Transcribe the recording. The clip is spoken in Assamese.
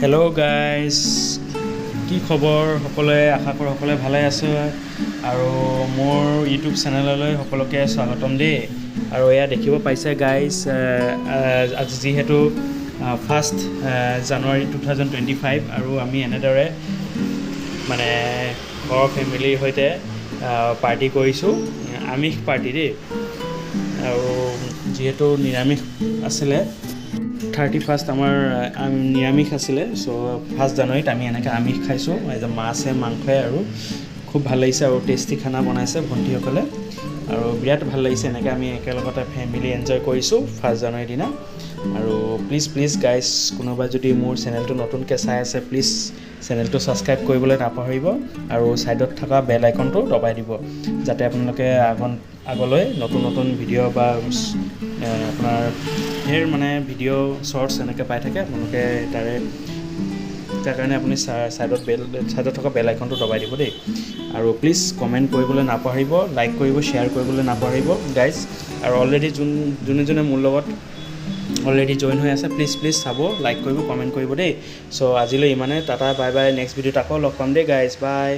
হেল্ল' গাইজ, কি খবৰ? সকলোৱে আশা কৰোঁ সকলোৱে ভালে আছে আৰু মোৰ ইউটিউব চেনেললৈ সকলোকে স্বাগতম দেই। আৰু এয়া দেখিব পাইছে গাইজ, আজি যিহেতু 1 জানুৱাৰী 2025 আৰু আমি এনেদৰে মানে ঘৰৰ ফেমিলিৰ সৈতে পাৰ্টি কৰিছোঁ, আমিষ পাৰ্টি দেই। আৰু যিহেতু নিৰামিষ আছিলে, 31st আমাৰ নিৰামিষ আছিলে, চ' 1 জানুৱাৰীত আমি এনেকৈ আমিষ খাইছোঁ, মাছে মাংসই আৰু খুব ভাল লাগিছে আৰু টেষ্টি খানা বনাইছে ভণ্টিসকলে আৰু বিৰাট ভাল লাগিছে। এনেকৈ আমি একেলগতে ফেমিলি এনজয় কৰিছোঁ 1 জানুৱাৰীৰ দিনা। আৰু প্লিজ গাইজ, কোনোবা যদি মোৰ চেনেলটো নতুনকৈ চাই আছে, প্লিজ চেনেলটো ছাবস্ক্ৰাইব কৰিবলৈ নাপাহৰিব আৰু ছাইডত থকা বেল আইকনটো দবাই দিব, যাতে আপোনালোকে আগলৈ নতুন ভিডিঅ' বা আপোনাৰ ধেৰ ভিডিঅ' শ্বৰ্টছ এনেকৈ পাই থাকে আপোনালোকে। তাৰ কাৰণে আপুনি ছাইডত থকা বেল আইকনটো দবাই দিব দেই। আৰু প্লিজ কমেণ্ট কৰিবলৈ নাপাহৰিব, লাইক কৰিব, শ্বেয়াৰ কৰিবলৈ নাপাহৰিব গাইজ। আৰু অলৰেডি যোনে মোৰ লগত অলৰেডি জইন হৈ আছে, প্লিজ চাব, লাইক কৰিব, কমেণ্ট কৰিব দেই। চ' আজিলৈ ইমানে, টাটা বাই বাই। নেক্সট ভিডিঅ'ত আকৌ লগ পাম দেই গাইজ, বাই।